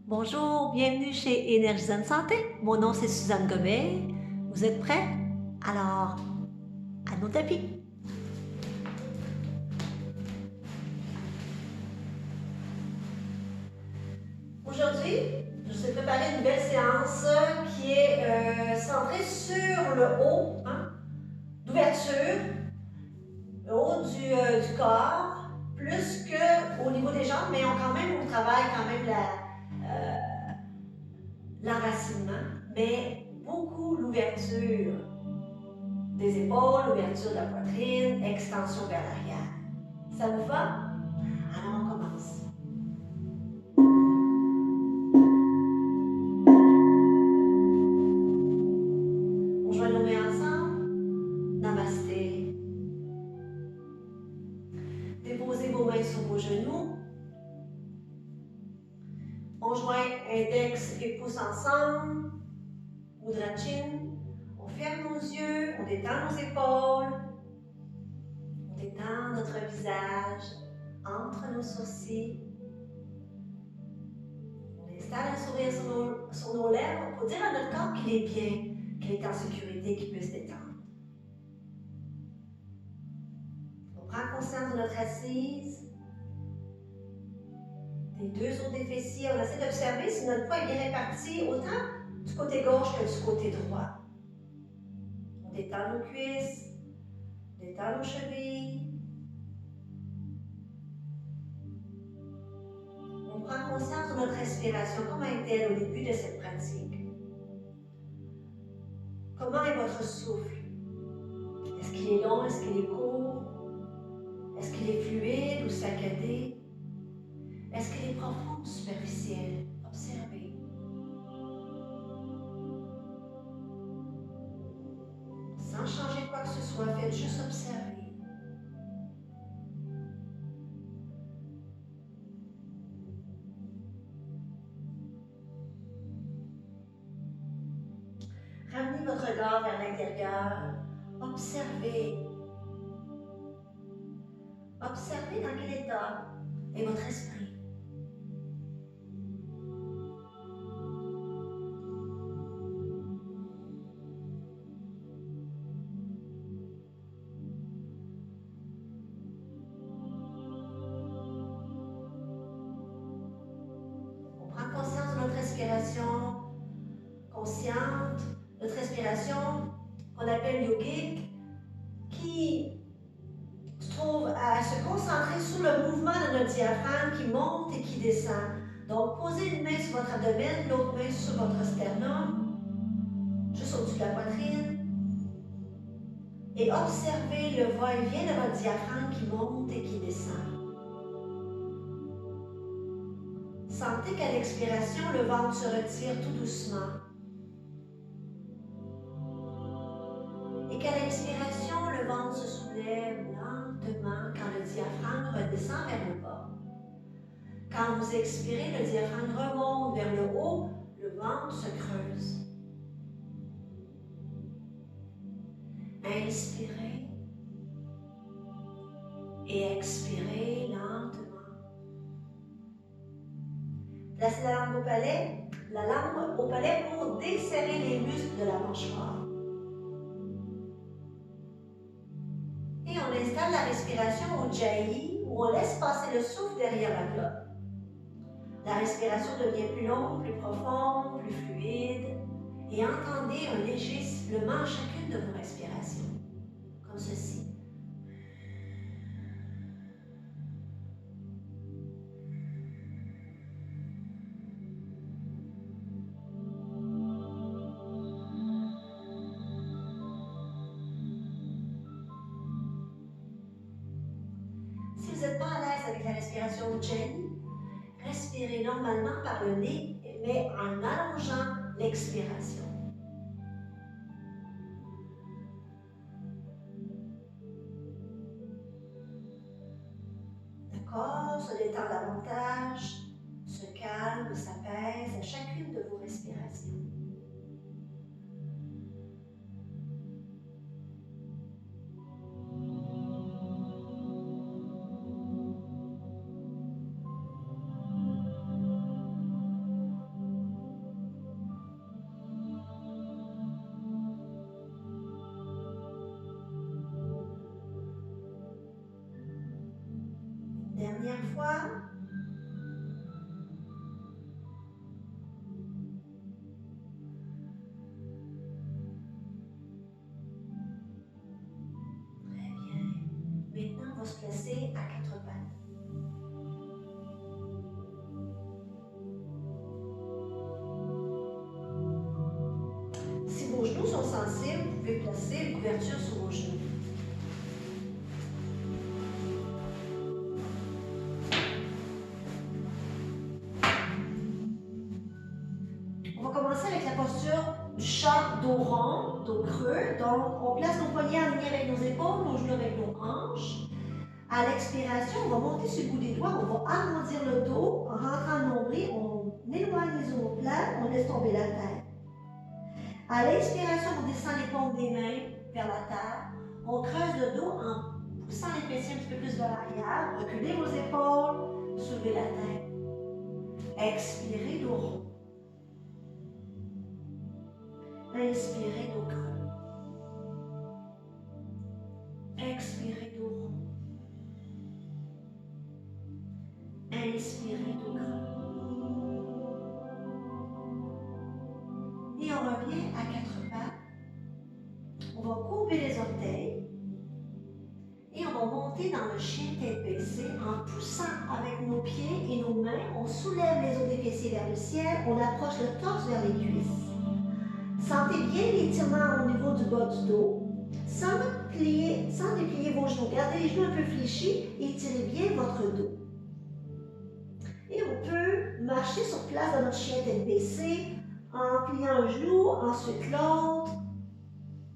Bonjour, bienvenue chez Énergisante Santé. Mon nom c'est Suzanne Gobet. Vous êtes prêts? Alors, à nos tapis. Aujourd'hui, je vous ai préparé une belle séance qui est centrée sur le haut, d'ouverture, le haut du corps, plus qu'au niveau des jambes, mais on travaille quand même l'enracinement, mais beaucoup l'ouverture des épaules, ouverture de la poitrine, extension vers l'arrière. Ça vous va? Alors on commence. On joint nos mains ensemble. Namasté. Déposez vos mains sur vos genoux. On joint index et pouce ensemble. Mudra Chin. On ferme nos yeux, on détend nos épaules. On détend notre visage entre nos sourcils. On installe un sourire sur nos lèvres pour dire à notre corps qu'il est bien, qu'il est en sécurité, qu'il peut se détendre. On prend conscience de notre assise, des deux os des fessiers. On essaie d'observer si notre poids est bien réparti, autant du côté gauche que du côté droit. On détend nos cuisses, on détend nos chevilles. On prend conscience de notre respiration. Comment est-elle au début de cette pratique? Comment est votre souffle? Est-ce qu'il est long? Est-ce qu'il est court? Est-ce qu'il est fluide ou saccadé? Est-ce qu'il est profond ou superficiel? Observez. Sans changer quoi que ce soit, faites juste observer. Ramenez votre regard vers l'intérieur. Observez. Observez dans quel état est votre esprit. On prend conscience de notre respiration consciente, notre respiration qu'on appelle yogique, qui se trouve à se concentrer sur le mouvement de notre diaphragme qui monte et qui descend. Donc, posez une main sur votre abdomen, l'autre main sur votre sternum, juste au-dessus de la poitrine, et observez le va-et-vient de votre diaphragme qui monte et qui descend. Sentez qu'à l'expiration, le ventre se retire tout doucement. Et qu'à l'expiration, le ventre se soulève lentement quand le diaphragme redescend vers le bas. Quand vous expirez, le diaphragme remonte vers le haut, le ventre se creuse. Inspirez et expirez lentement. Placez la langue au palais pour desserrer les muscles de la mâchoire. Et on installe la respiration au Ujjayi, où on laisse passer le souffle derrière la glotte. La respiration devient plus longue, plus profonde, plus fluide, et entendez un léger sifflement à chacune de vos respirations, comme ceci. Si vous n'êtes pas à l'aise avec la respiration Ujjayi, respirez normalement par le nez, mais en allongeant l'expiration. Le corps se détend davantage, se calme, s'apaise à chacune de vos respirations. Si vos genoux sont sensibles, vous pouvez placer une couverture sur vos genoux. On va commencer avec la posture du chat dos rond, dos creux. Donc, on place nos poignets alignés avec nos épaules, nos genoux avec nos hanches. À l'expiration, on va monter sur le bout des doigts, on va arrondir le dos, en rentrant le nombril, on éloigne les omoplates, on laisse tomber la tête. À l'expiration, on descend les paumes des mains vers la terre, on creuse le dos en poussant les fessiers un petit peu plus vers l'arrière, reculez vos épaules, soulevez la tête. Expirez, dos rond. Inspirez, dos creux. Expirez, dos rond. Inspirez, dos creux. Et on revient à quatre pattes. On va courber les orteils. Et on va monter dans le chien tête baissée en poussant avec nos pieds et nos mains. On soulève les os des fessiers vers le ciel. On approche le torse vers les cuisses. Sentez bien l'étirement au niveau du bas du dos. Sans déplier vos genoux. Gardez les genoux un peu fléchis et étirez bien votre dos. Et on peut marcher sur place dans notre chien tête baissée en pliant un genou, ensuite l'autre.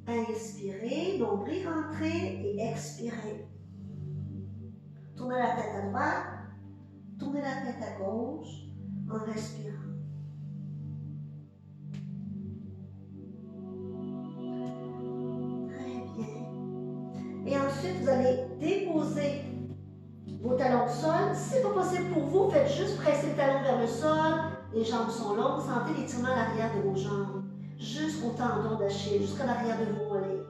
Inspirez, nombril rentrez et expirez. Tournez la tête à droite, tournez la tête à gauche en respirant. Très bien. Et ensuite, vous allez déposer vos talons au sol. Si ce n'est pas possible pour vous, faites juste presser le talon vers le sol. Les jambes sont longues, sentez l'étirement à l'arrière de vos jambes, jusqu'au tendon d'Achille, jusqu'à l'arrière de vos mollets.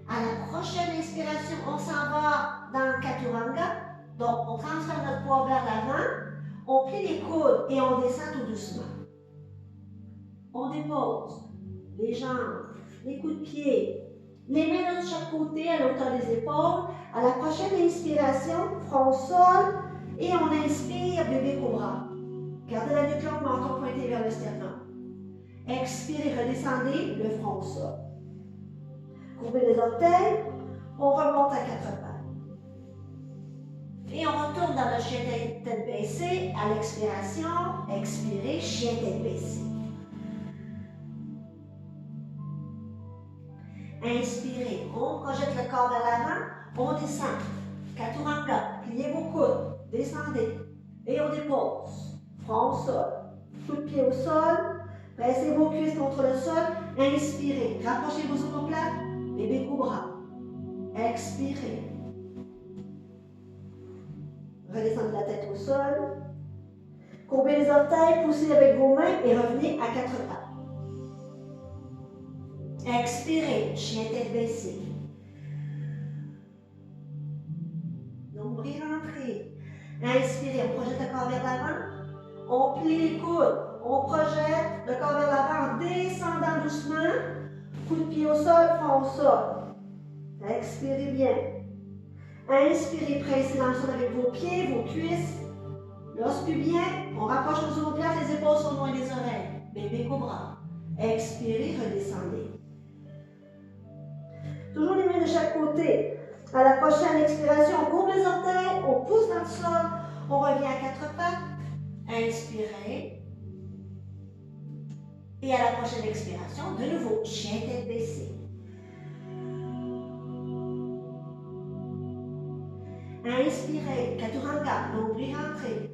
À la prochaine inspiration, on s'en va dans le Chaturanga. Donc, on transfère notre poids vers l'avant, on plie les coudes et on descend tout doucement. On dépose les jambes, les coups de pied, les mains de chaque côté à l'auteur des épaules. À la prochaine inspiration, front au sol et on inspire, bébé cobra. Gardez la nuque longue, menton pointé vers le sternum. Expirez, redescendez, le front au sol. Courbez les orteils, on remonte à quatre pattes. Et on retourne dans le chien tête baissée. À l'expiration, expirez, chien tête baissée. Inspirez, on projette le corps vers l'avant, on descend. Chaturanga, pliez vos coudes, descendez. Et on dépose. Front au sol. Coup de pied au sol. Pressez vos cuisses contre le sol. Inspirez, rapprochez vos omoplates. Bébé cobra. Expirez. Redescendez la tête au sol. Courbez les orteils, poussez avec vos mains et revenez à quatre pattes. Expirez, chien tête baissée. Nombril rentré. Inspirez, on projette le corps vers l'avant. On plie les coudes. On projette le corps vers l'avant en descendant doucement. Coup de pied au sol, front au sol. Expirez bien. Inspirez, pressez dans le sol avec vos pieds, vos cuisses. L'os pubien, on rapproche nos omoplates, les épaules sont loin des oreilles. Bébé cobra. Expirez, redescendez. Toujours les mains de chaque côté. À la prochaine expiration, on courbe les orteils, on pousse dans le sol, on revient à quatre pattes. Inspirez. Et à la prochaine expiration, de nouveau, chien tête baissée. Inspirez, Chaturanga, nombril rentré.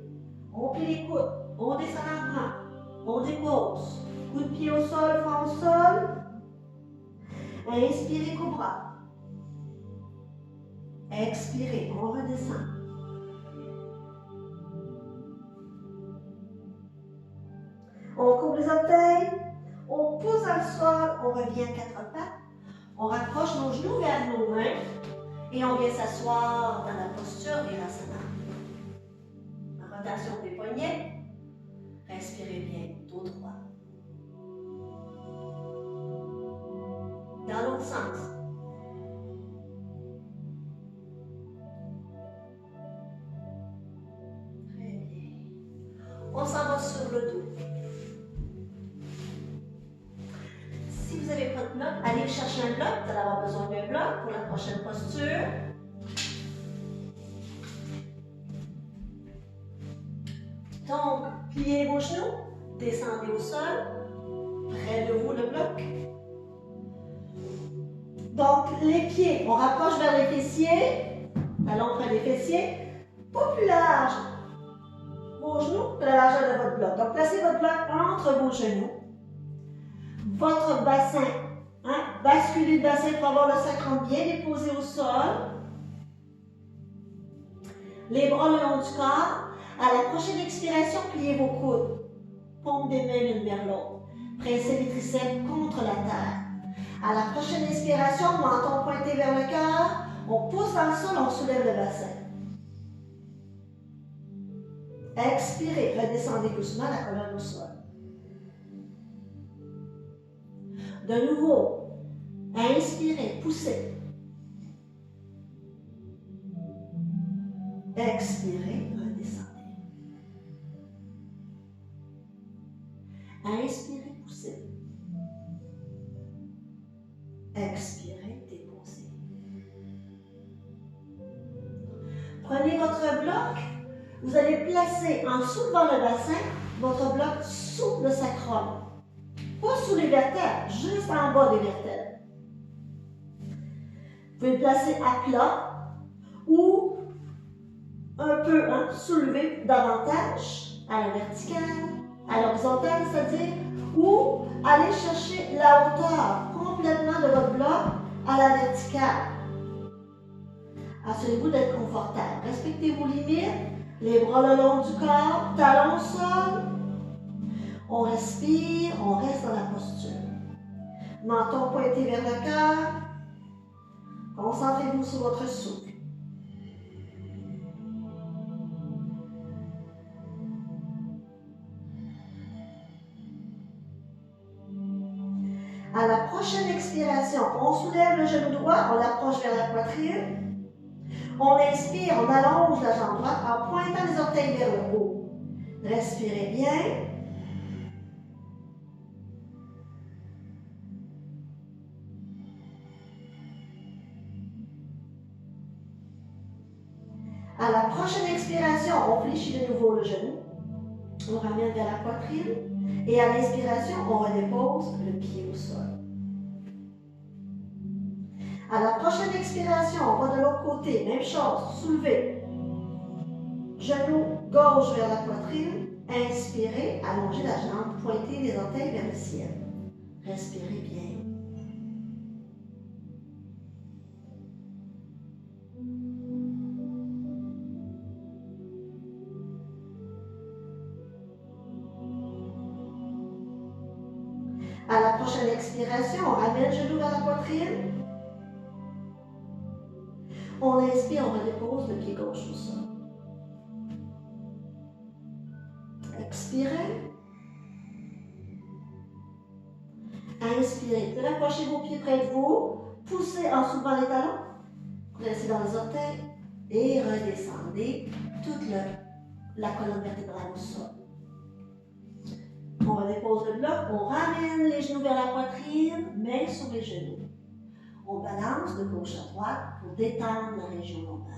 On plie les coudes, on descend lentement, on dépose. Coup de pied au sol, front au sol. Inspirez, cobra. Expirez, on redescend. On courbe les orteils, on pousse dans le sol, on revient à quatre pattes. On rapproche nos genoux vers nos mains et on vient s'asseoir dans la posture Virasana. Rotation des poignets. Respirez bien, dos droit. Dans l'autre sens. Très bien. On s'en va sur le dos. chercher un bloc, vous allez avoir besoin d'un bloc pour la prochaine posture. Donc, pliez vos genoux, descendez au sol, près de vous le bloc. Donc, les pieds, on rapproche vers les fessiers, talons près des fessiers, pas plus large vos genoux que la largeur de votre bloc. Donc, placez votre bloc entre vos genoux. Votre bassin, basculez le bassin pour avoir le sacrum bien déposé au sol. Les bras le long du corps. À la prochaine expiration, pliez vos coudes. Paume des mains l'une vers l'autre. Pressez les triceps contre la terre. À la prochaine expiration, menton pointé vers le cœur. On pousse dans le sol, on soulève le bassin. Expirez, redescendez doucement la colonne au sol. De nouveau, inspirez, poussez. Expirez, redescendez. Inspirez, poussez. Expirez, déposez. Prenez votre bloc. Vous allez placer en soulevant le bassin votre bloc sous le sacrum. Pas sous les vertèbres, juste en bas des vertèbres. Vous pouvez le placer à plat ou un peu soulever davantage à la verticale, à l'horizontale, c'est-à-dire, ou aller chercher la hauteur complètement de votre bloc à la verticale. Assurez-vous d'être confortable. Respectez vos limites. Les bras le long du corps, talons au sol. On respire, on reste dans la posture. Menton pointé vers le cœur. Concentrez-vous sur votre souffle. À la prochaine expiration, on soulève le genou droit, on l'approche vers la poitrine. On inspire, on allonge la jambe droite en pointant les orteils vers le haut. Respirez bien. À la prochaine expiration, on fléchit de nouveau le genou. On ramène vers la poitrine. Et à l'inspiration, on redépose le pied au sol. À la prochaine expiration, on va de l'autre côté. Même chose, soulevez. Genou gauche vers la poitrine. Inspirez, allongez la jambe, pointez les orteils vers le ciel. Respirez bien. À la prochaine expiration, on ramène le genou vers la poitrine. On inspire, on redépose le pied gauche au sol. Expirez. Inspirez. Vous rapprochez vos pieds près de vous. Poussez en soulevant les talons. Pressez dans les orteils. Et redescendez toute la colonne vertébrale au sol. On redépose le bloc. On ramène les genoux vers la poitrine. Mains sur les genoux. On balance de gauche à droite pour détendre la région lombaire.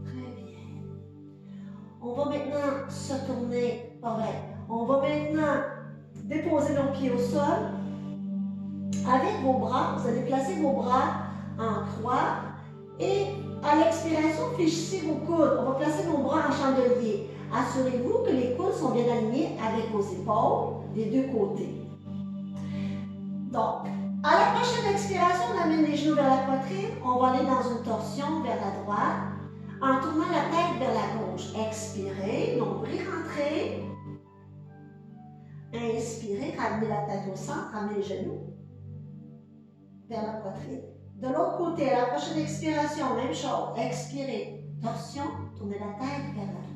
Très bien. On va maintenant se tourner, pas vrai. On va maintenant déposer nos pieds au sol. Avec vos bras, vous allez placer vos bras en croix et à l'expiration, fléchissez vos coudes. On va placer nos bras en chandelier. Assurez-vous que les coudes sont bien alignés avec vos épaules des deux côtés. Donc, à la prochaine expiration, on amène les genoux vers la poitrine. On va aller dans une torsion vers la droite en tournant la tête vers la gauche. Expirez, nombril rentrez. Inspirez, ramenez la tête au centre, ramenez les genoux vers la poitrine. De l'autre côté, à la prochaine expiration, même chose. Expirez, torsion, tournez la tête vers la droite.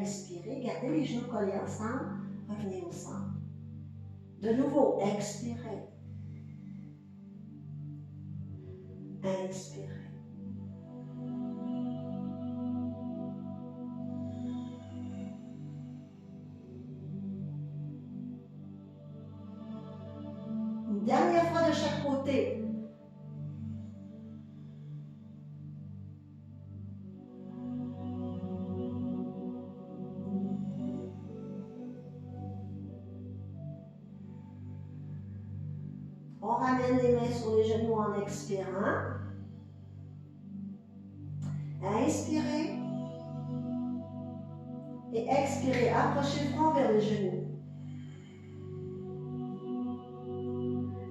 Inspirez, gardez les genoux collés ensemble, revenez au centre. De nouveau, expirez. Inspirez. Une dernière fois de chaque côté. On ramène les mains sur les genoux en expirant. Inspirez. Et expirez. Approchez le front vers les genoux.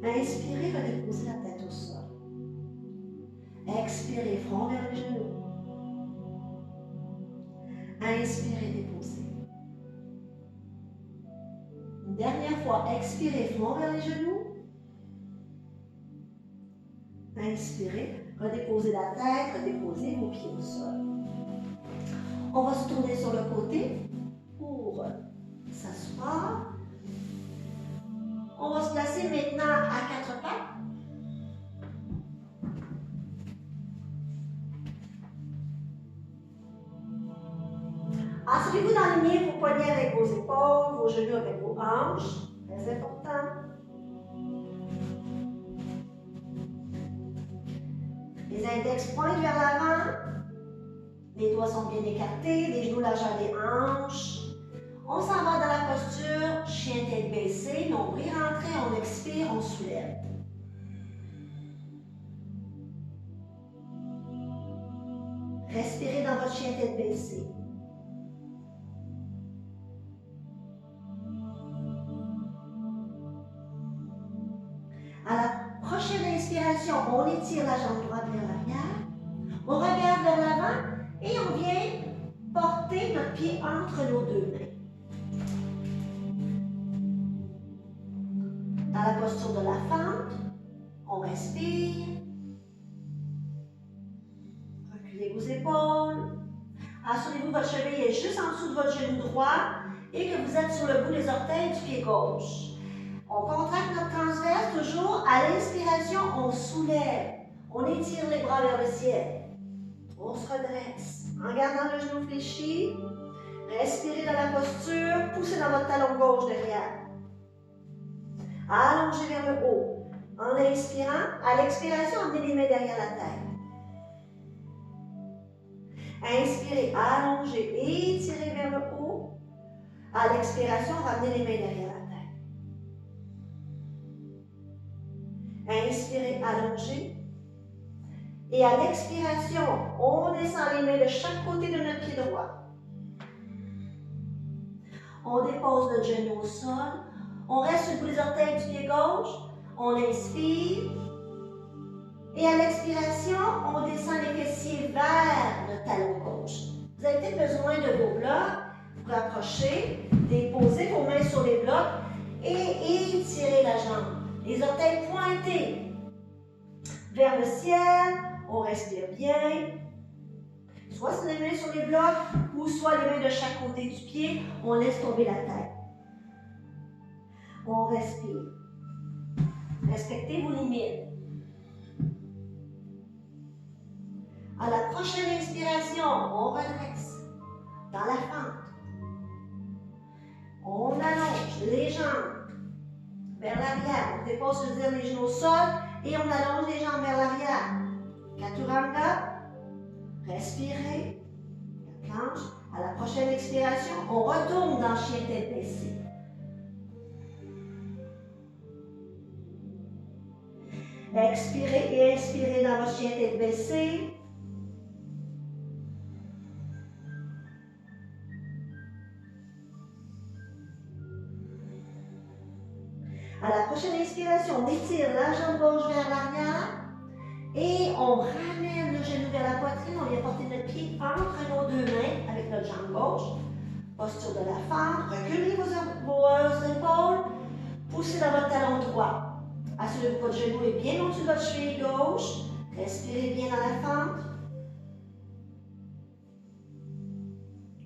Inspirez, redéposez la tête au sol. Expirez, front vers les genoux. Inspirez, déposez. Une dernière fois, expirez, front vers les genoux. Inspirez, redéposez la tête, redéposez vos pieds au sol. On va se tourner sur le côté pour s'asseoir. On va se placer maintenant à quatre pattes. Assurez-vous d'aligner vos poignets avec vos épaules, vos genoux avec vos hanches. Très important. Les index pointent vers l'avant. Les doigts sont bien écartés, les genoux largeur des hanches. On s'en va dans la posture chien tête baissée, nombril rentré, on expire, on soulève. Respirez dans votre chien tête baissée. À la prochaine inspiration, on étire la jambe droite vers l'arrière. On regarde vers l'avant et on vient porter notre pied entre nos deux mains. Dans la posture de la fente, on respire. Reculez vos épaules. Assurez-vous que votre cheville est juste en dessous de votre genou droit et que vous êtes sur le bout des orteils du pied gauche. On contracte notre transverse toujours. À l'inspiration, on soulève. On étire les bras vers le ciel. On se redresse. En gardant le genou fléchi, respirez dans la posture. Poussez dans votre talon gauche derrière. Allongez vers le haut. En inspirant, à l'expiration, emmenez les mains derrière la tête. Inspirez, allongez, étirez vers le haut. À l'expiration, ramenez les mains derrière la tête. Inspirez, allongez. Et à l'expiration, on descend les mains de chaque côté de notre pied droit. On dépose notre genou au sol. On reste sur le bout des orteils du pied gauche. On inspire. Et à l'expiration, on descend les fessiers vers le talon gauche. Vous avez peut-être besoin de vos blocs. Vous rapprochez, déposez vos mains sur les blocs et étirez la jambe. Les orteils pointés vers le ciel. On respire bien. Soit sur les mains sur les blocs ou soit les mains de chaque côté du pied. On laisse tomber la tête. On respire. Respectez vos limites. À la prochaine inspiration, on redresse dans la fente. On allonge les jambes vers l'arrière. On dépose les genoux au sol et on allonge les jambes vers l'arrière. Chaturanga. Respirez. Planche. À la prochaine expiration, on retourne dans chien tête baissée. Expirez et inspirez dans votre chien tête baissée. À la prochaine inspiration, on étire la jambe gauche vers l'arrière et on ramène le genou vers la poitrine. On vient porter notre pied entre nos deux mains avec notre jambe gauche. Posture de la fente. Reculez vos épaules. Poussez dans votre talon droit. Assurez-vous que votre genou est bien au-dessus de votre cheville gauche. Respirez bien dans la fente.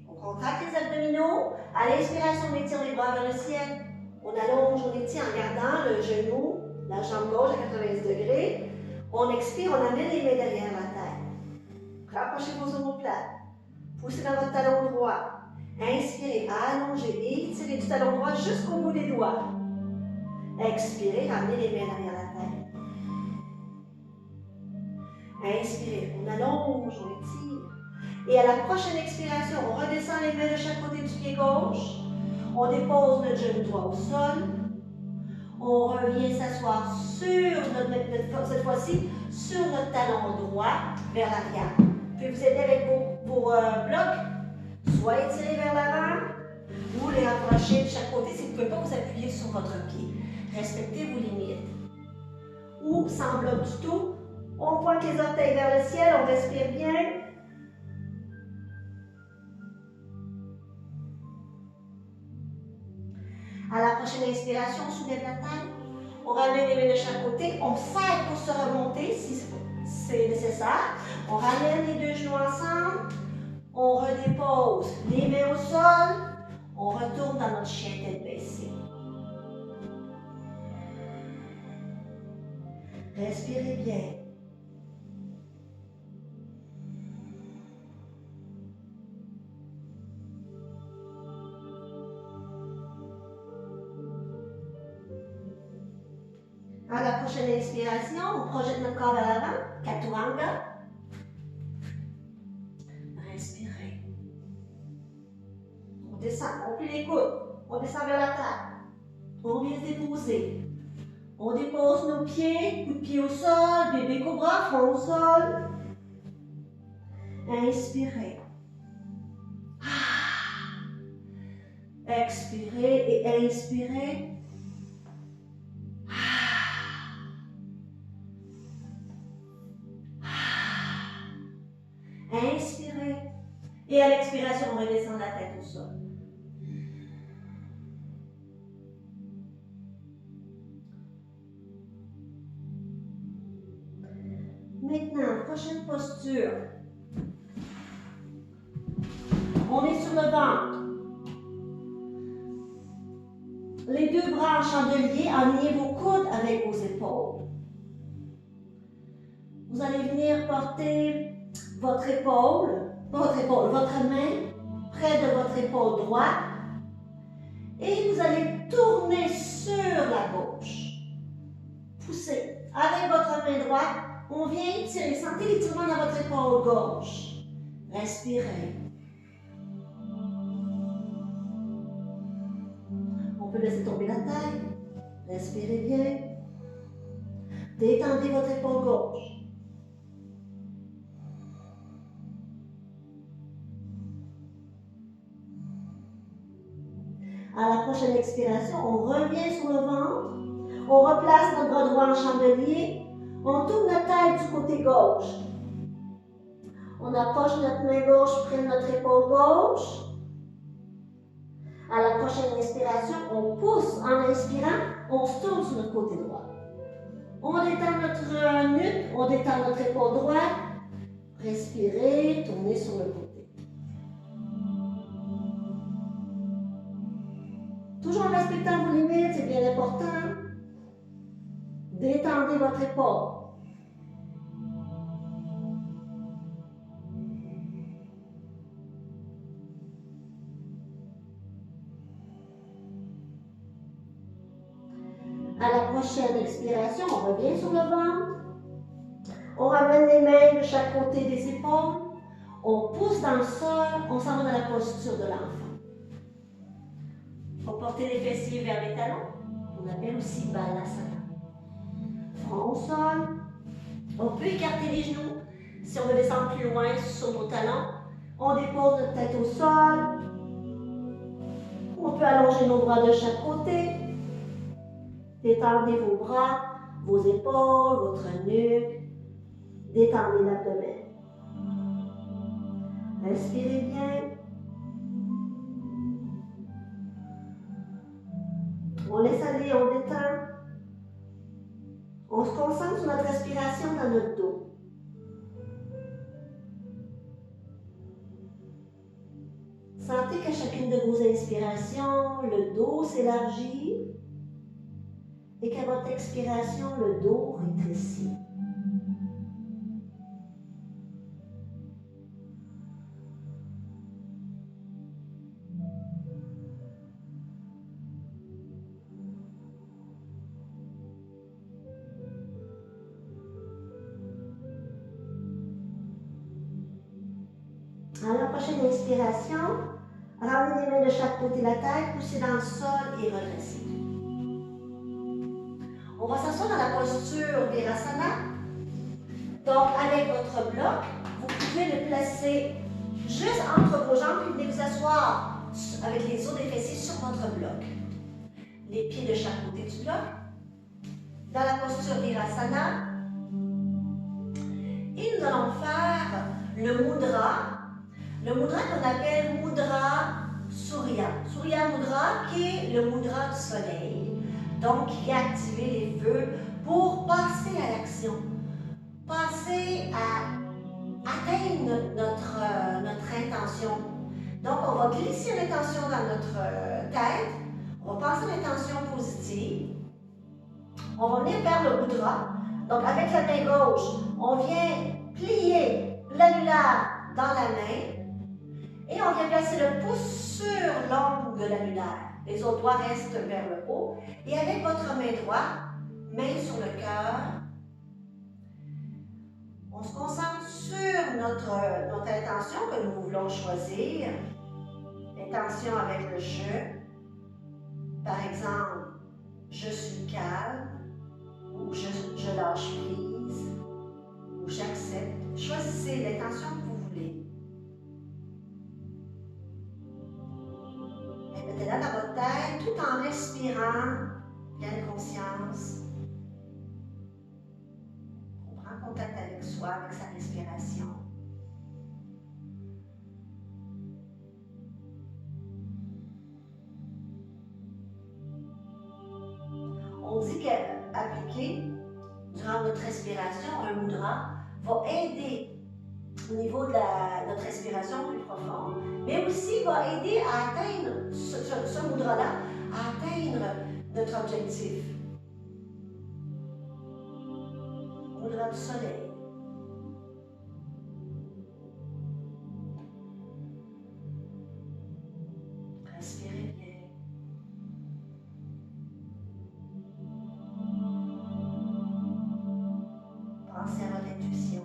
On contracte les abdominaux. À l'inspiration, on étire les bras vers le ciel. On allonge, on étire en gardant le genou, la jambe gauche à 90 degrés. On expire, on amène les mains derrière la tête. Rapprochez vos omoplates. Poussez dans votre talon droit. Inspirez, allongez, étirez du talon droit jusqu'au bout des doigts. Expirez, ramenez les mains derrière la tête. Inspirez, on allonge, on étire. Et à la prochaine expiration, on redescend les mains de chaque côté du pied gauche. On dépose notre genou droit au sol. On revient s'asseoir sur cette fois-ci, sur notre talon droit vers l'arrière. Vous pouvez vous aider avec vos blocs, soit étirer vers l'avant, ou les rapprocher de chaque côté si vous ne pouvez pas vous appuyer sur votre pied. Respectez vos limites. Ou sans bloc du tout, on pointe les orteils vers le ciel, on respire bien. À la prochaine inspiration, on soulève la tête. On ramène les mains de chaque côté. On serre pour se remonter si c'est nécessaire. On ramène les deux genoux ensemble. On redépose les mains au sol. On retourne dans notre chien tête baissée. Respirez bien. À la prochaine inspiration, on projette notre corps vers l'avant, Chaturanga. Respirez. On descend, on plie les coudes, on descend vers la table. On vient se déposer. On dépose nos pieds, coup de pied au sol, bébé cobra, front au sol. Inspirez. Expirez et inspirez. Inspirez. Et à l'expiration, on redescend la tête au sol. Maintenant, prochaine posture. On est sur le ventre. Les deux bras en chandelier, alignez vos coudes avec vos épaules. Vous allez venir porter votre main près de votre épaule droite et vous allez tourner sur la gauche. Poussez avec votre main droite, on vient étirer, sentez l'étirement dans votre épaule gauche. Respirez. On peut laisser tomber la tête, respirez bien. Détendez votre épaule gauche. À la prochaine expiration, on revient sur le ventre, on replace notre bras droit en chandelier, on tourne notre tête du côté gauche. On approche notre main gauche près de notre épaule gauche. À la prochaine inspiration, on pousse en inspirant, on se tourne sur notre côté droit. On détend notre nuque, on détend notre épaule droite. Respirez, tournez sur le côté. Toujours en respectant vos limites, c'est bien important. Détendez votre épaule. À la prochaine expiration, on revient sur le ventre. On ramène les mains de chaque côté des épaules. On pousse dans le sol, on s'en va dans la posture de l'enfant. On porte les fessiers vers les talons. On appelle aussi Balasana. Front au sol. On peut écarter les genoux si on veut descendre plus loin sur nos talons. On dépose notre tête au sol. On peut allonger nos bras de chaque côté. Détendez vos bras, vos épaules, votre nuque. Détendez l'abdomen. Respirez bien. On laisse aller, on détend. On se concentre sur notre respiration dans notre dos. Sentez qu'à chacune de vos inspirations, le dos s'élargit et qu'à votre expiration, le dos rétrécit. prochaine inspiration, ramenez les mains de chaque côté de la tête, poussez dans le sol et redressez. On va s'asseoir dans la posture Virasana. Donc, avec votre bloc, vous pouvez le placer juste entre vos jambes, puis venez vous asseoir avec les os des fessiers sur votre bloc. Les pieds de chaque côté du bloc. Dans la posture Virasana. Et nous allons faire le mudra. Le mudra qu'on appelle mudra Surya. Surya Mudra qui est le mudra du soleil. Donc, qui a activé les feux pour passer à l'action. Passer à atteindre notre intention. Donc, on va glisser l'intention dans notre tête. On va passer l'intention positive. On va venir vers le mudra. Donc, avec la main gauche, on vient plier l'annulaire dans la main. Et on vient placer le pouce sur l'ongle de l'annulaire. Les autres doigts restent vers le haut. Et avec votre main droite, main sur le cœur, on se concentre sur notre intention que nous voulons choisir. Intention avec le je. Par exemple, je suis calme, ou je lâche prise, ou j'accepte. Choisissez l'intention que vous voulez. Et mettez-la dans votre tête tout en respirant, pleine conscience. On prend contact avec soi, avec sa respiration. On dit qu'appliquer durant notre respiration un mudra va aider au niveau de notre respiration plus profonde, mais aussi va aider à atteindre ce mudra-là, à atteindre notre objectif. Mudra du soleil. Respirez bien. Pensez à votre intuition.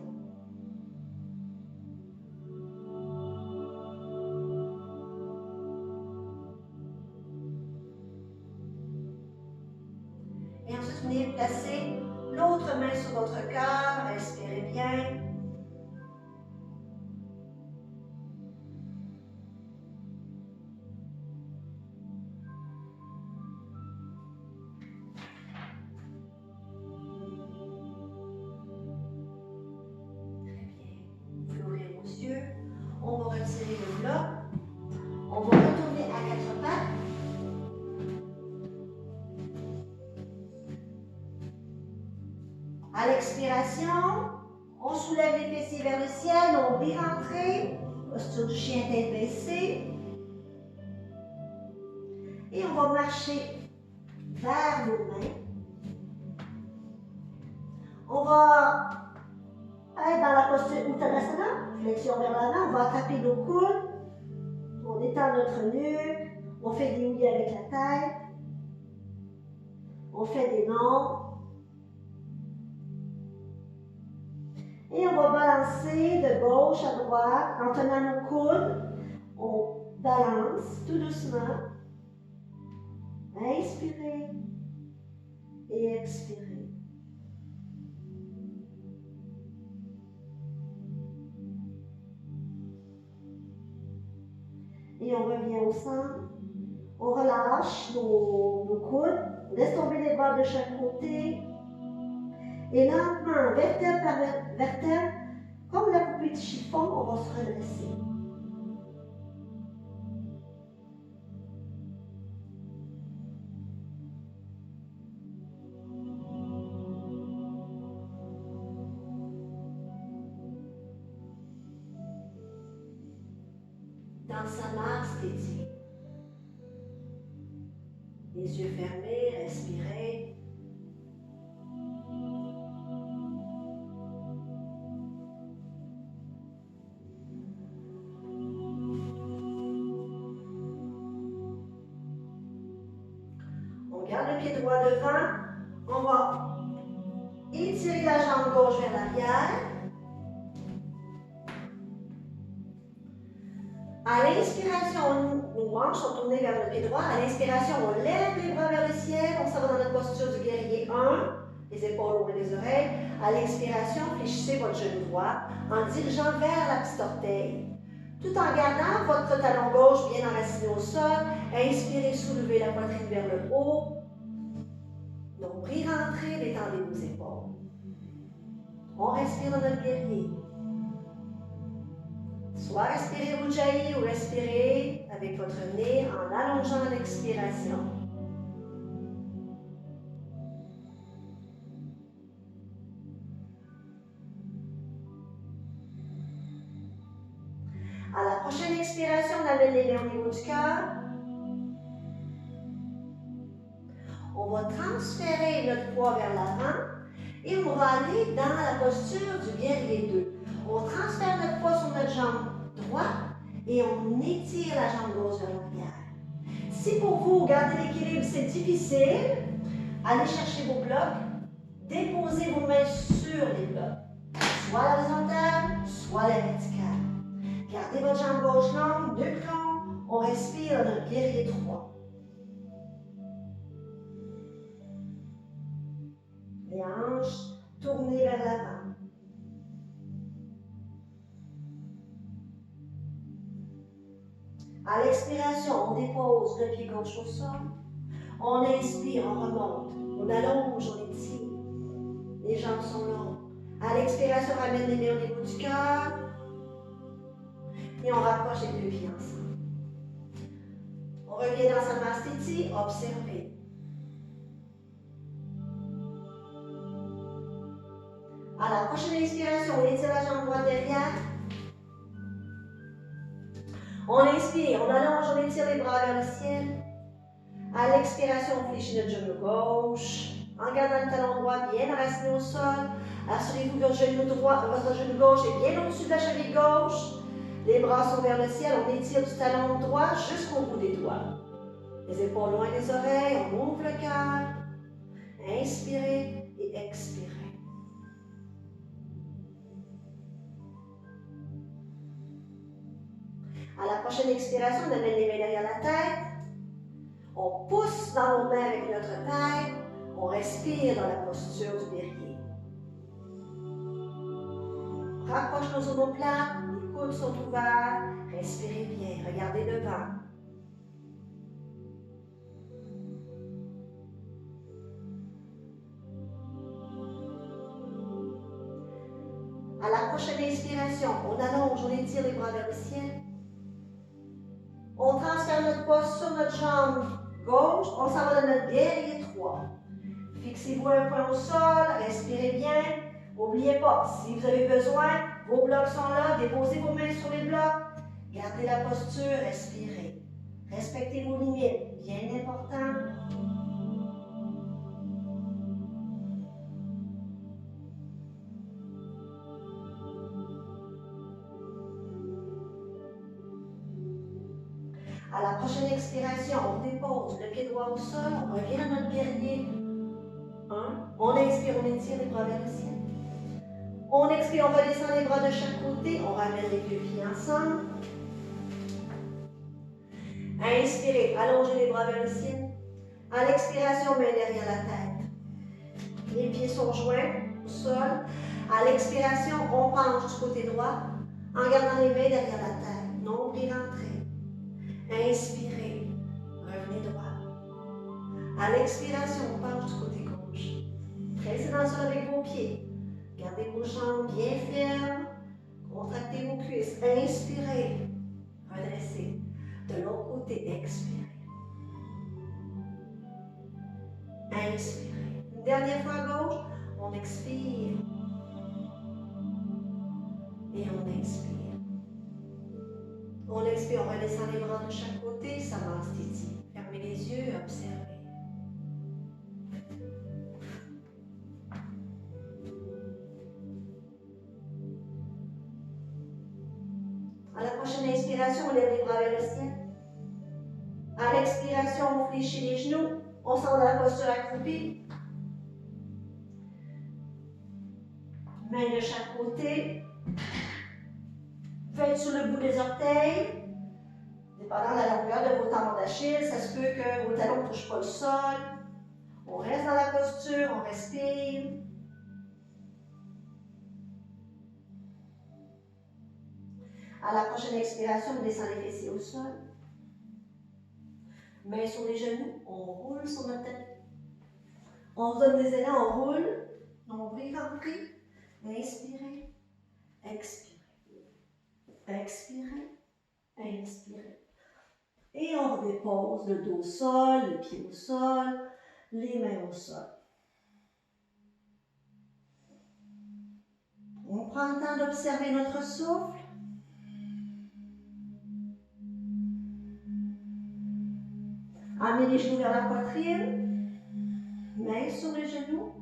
Et ensuite, venez placer l'autre main sur votre cœur. Respirez bien. On va retirer le bloc. On va retourner à quatre pattes. À l'expiration, on soulève les fessiers vers le ciel, on rentrée, posture du chien tête baissée. Et on va marcher vers nos mains. On va être dans la posture Uttanasana, flexion vers l'avant, on va taper nos coudes, on étend notre nuque, on fait des ouïes avec la tête, on fait des noms. Et on va balancer de gauche à droite en tenant nos coudes, on balance tout doucement. Inspirez et expirez. Et on revient au centre. On relâche nos coudes. On laisse tomber les bras de chaque côté. Et lentement, vertèbre par vertèbre, comme la poupée de chiffon, on va se redresser. Dans sa masse dédiée. Les yeux fermés, respirez. On garde le pied droit devant. On va étirer la jambe gauche vers l'arrière. À l'inspiration, nos hanches sont tournées vers le pied droit. À l'inspiration, on lève les bras vers le ciel. On s'en va dans notre posture du guerrier 1. Les épaules loin des oreilles. À l'expiration, fléchissez votre genou droit en dirigeant vers la petite orteil. Tout en gardant votre talon gauche bien enraciné au sol. Inspirez, soulevez la poitrine vers le haut. Nombril rentré, détendez vos épaules. On respire dans notre guerrier. Soit respirez Ujjayi ou respirez avec votre nez en allongeant l'expiration. À la prochaine expiration, on amène les mains au niveau du cœur. On va transférer notre poids vers l'avant et on va aller dans la posture du guerrier 2. On transfère notre poids sur notre jambe droite et on étire la jambe gauche vers l'arrière. Si pour vous, garder l'équilibre, c'est difficile, allez chercher vos blocs, déposez vos mains sur les blocs, soit à l'horizontale, soit à la verticale. Gardez votre jambe gauche longue, deux plombs, on respire dans notre guerrier 3. Les hanches tournées vers l'avant. À l'expiration, on dépose le pied gauche au sol. On inspire, on remonte. On allonge, on étire. Les jambes sont longues. À l'expiration, on ramène les mains au niveau du cœur. Et on rapproche les deux pieds ensemble. On revient dans Samastiti, observez. À la prochaine inspiration, on étire la jambe droite derrière. On inspire, on allonge, on étire les bras vers le ciel. À l'expiration, on fléchit notre genou gauche. En gardant le talon droit bien enraciné au sol. Assurez-vous que votre genou gauche est bien au-dessus de la cheville gauche. Les bras sont vers le ciel, on étire du talon droit jusqu'au bout des doigts. Les épaules loin des oreilles, on ouvre le cœur. Inspirez et expirez. À la prochaine expiration, on amène les mains derrière la tête. On pousse dans nos mains avec notre tête. On respire dans la posture du guerrier. On rapproche nos omoplates. Les coudes sont ouverts. Respirez bien. Regardez devant. À la prochaine inspiration, on allonge, on étire les bras vers le ciel. On transfère notre poids sur notre jambe gauche. On s'en va dans notre guerrier 3. Fixez-vous un point au sol. Respirez bien. N'oubliez pas, si vous avez besoin, vos blocs sont là. Déposez vos mains sur les blocs. Gardez la posture. Respirez. Respectez vos limites. Bien important. À la prochaine expiration, on dépose le pied droit au sol, on revient dans notre guerrier 1. On inspire, on étire les bras vers le ciel. On expire, on redescend les bras de chaque côté, on ramène les deux pieds ensemble. Inspirez, allongez les bras vers le ciel. À l'expiration, main derrière la tête. Les pieds sont joints au sol. À l'expiration, on penche du côté droit en gardant les mains derrière la tête. Nombril rentré. Inspirez, revenez droit. À l'expiration, on penche du côté gauche. Pressez dans le sol avec vos pieds. Gardez vos jambes bien fermes. Contractez vos cuisses. Inspirez, redressez. De l'autre côté, expirez. Inspirez. Une dernière fois à gauche, on expire. Et on inspire. On expire, on redescend les bras de chaque côté, Samastiti. Fermez les yeux, observez. À la prochaine inspiration, on lève les bras vers le ciel. À l'expiration, on fléchit les genoux. On s'en va dans la posture accroupie. Mains de chaque côté. Faites sur le bout des orteils. Pendant la longueur de vos tendons d'Achille, ça se peut que vos talons ne touchent pas le sol. On reste dans la posture, on respire. À la prochaine expiration, on descend les fessiers au sol. Mains sur les genoux, on roule sur notre tête. On se donne des élans, on roule. Nombril rempli. Inspirez, expirez. Expirez, inspirez. Et on redépose le dos au sol, les pieds au sol, les mains au sol. On prend le temps d'observer notre souffle. Amenez les genoux vers la poitrine, mains sur les genoux.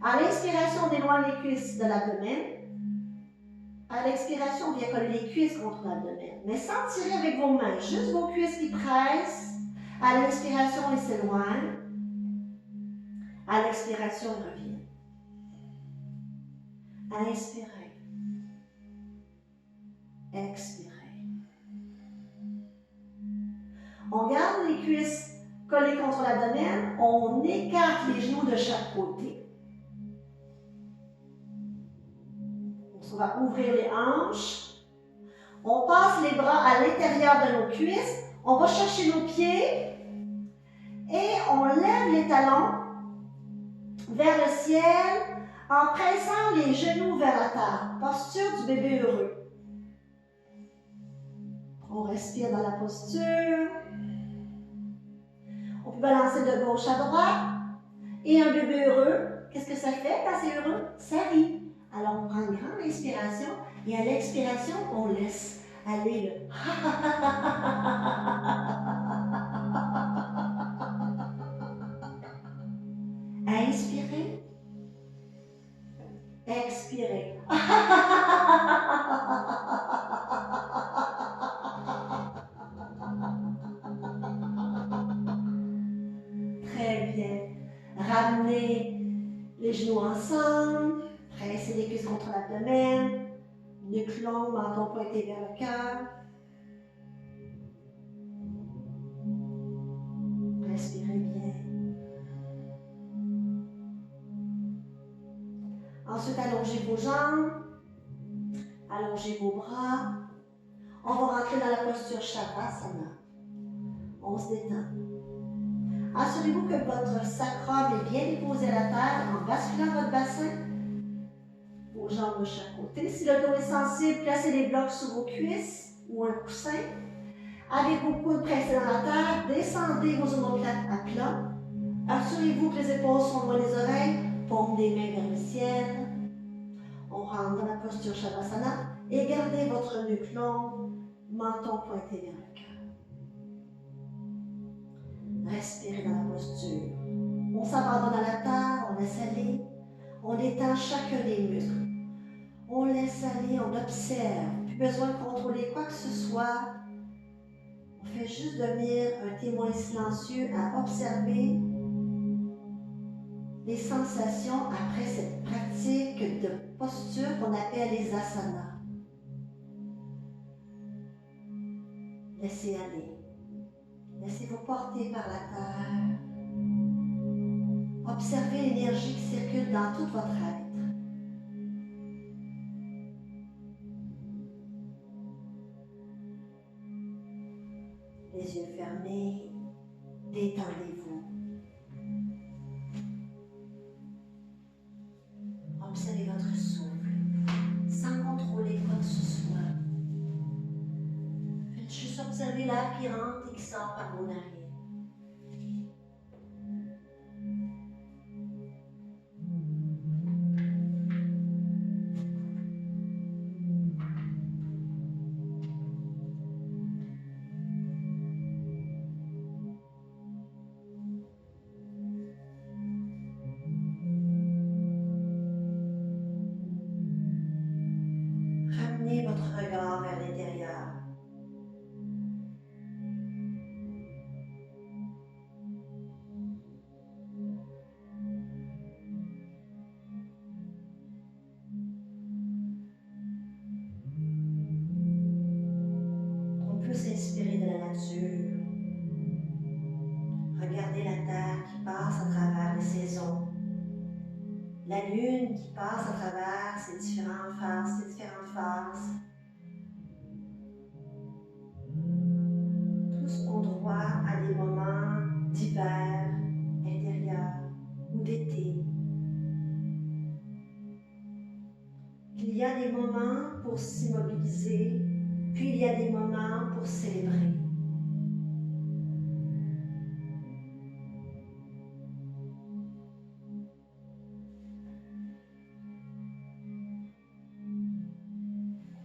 À l'inspiration, on éloigne les cuisses de l'abdomen. À l'expiration, on vient coller les cuisses contre l'abdomen. Mais sans tirer avec vos mains, juste vos cuisses qui pressent. À l'inspiration, ils s'éloignent. À l'expiration, ils reviennent. Inspirez. Expirez. On garde les cuisses collées contre l'abdomen. On écarte les genoux de chaque côté. On va ouvrir les hanches. On passe les bras à l'intérieur de nos cuisses. On va chercher nos pieds. Et on lève les talons vers le ciel en pressant les genoux vers la terre. Posture du bébé heureux. On respire dans la posture. On peut balancer de gauche à droite. Et un bébé heureux, qu'est-ce que ça fait quand c'est heureux? Ça rit. Alors on prend une grande inspiration et à l'expiration, on laisse aller le Inspirez. Expirez. Très bien. Ramenez les genoux ensemble. Pressez les cuisses contre l'abdomen. Nuque longue, menton pointé vers le cœur. Respirez bien. Ensuite, allongez vos jambes. Allongez vos bras. On va rentrer dans la posture Shavasana. On se détend. Assurez-vous que votre sacrum est bien déposé à la terre en basculant votre bassin. Vos jambes de chaque côté. Si le dos est sensible, placez les blocs sous vos cuisses ou un coussin. Avec vos coudes pressés dans la terre, descendez vos omoplates à plat. Assurez-vous que les épaules sont loin des oreilles. Paume des mains vers le ciel. On rentre dans la posture Shavasana et gardez votre nuque longue, menton pointé vers le cœur. Respirez dans la posture. On s'abandonne à la terre, on laisse aller. On détend chacun des muscles. On laisse aller, on observe. Plus besoin de contrôler quoi que ce soit. On fait juste devenir un témoin silencieux à observer les sensations après cette pratique de posture qu'on appelle les asanas. Laissez aller. Laissez-vous porter par la terre. Observez l'énergie qui circule dans tout votre être. Les yeux fermés, détendez-vous. Observez votre souffle, sans contrôler quoi que ce soit. Faites juste observer l'air qui rentre et qui sort par vos narines. la lune qui passe à travers ces différentes phases. Tous ont droit à des moments d'hiver intérieur ou d'été. Il y a des moments pour s'immobiliser, puis il y a des moments pour célébrer.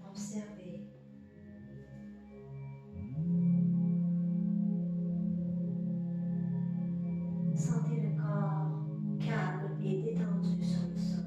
Observez. Sentez le corps calme et détendu sur le sol.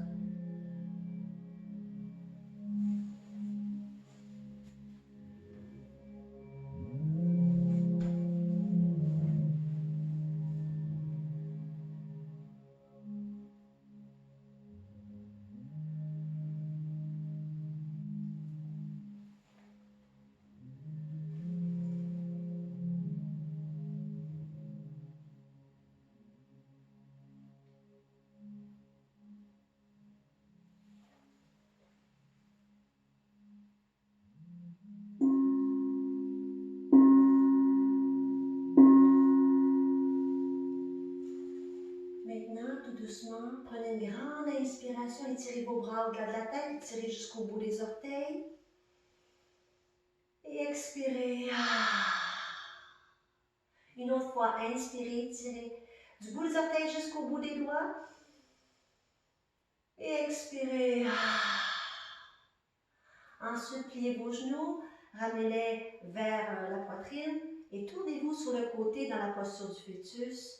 Maintenant, tout doucement, prenez une grande inspiration, étirez vos bras au-delà de la tête, étirez jusqu'au bout des orteils. Et expirez. Une autre fois, inspirez, étirez du bout des orteils jusqu'au bout des doigts. Et expirez. Ensuite, pliez vos genoux, ramenez-les vers la poitrine et tournez-vous sur le côté dans la posture du fœtus.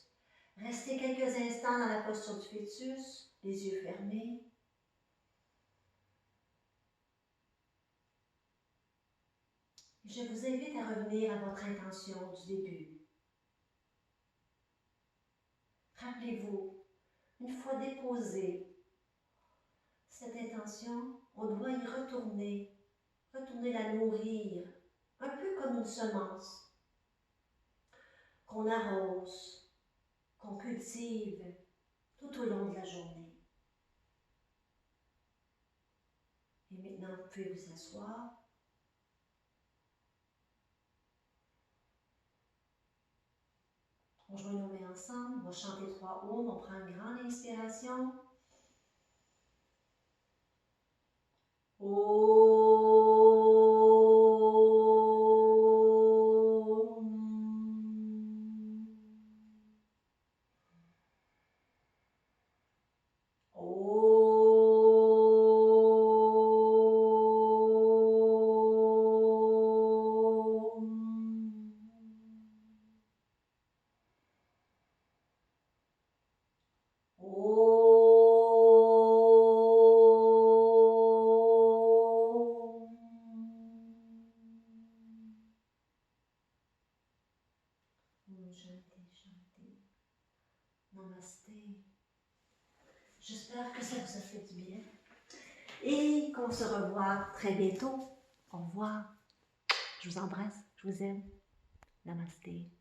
Restez quelques instants dans la posture du fœtus, les yeux fermés. Je vous invite à revenir à votre intention du début. Rappelez-vous, une fois déposée cette intention, on doit y retourner la nourrir, un peu comme une semence qu'on arrose, qu'on cultive tout au long de la journée. Et maintenant, vous pouvez vous asseoir. On joint nos mains ensemble, on va chanter 3 ohms, on prend une grande inspiration. Chantez. Namasté. J'espère que ça vous a fait du bien et qu'on se revoit très bientôt. Au revoir. Je vous embrasse, je vous aime. Namasté.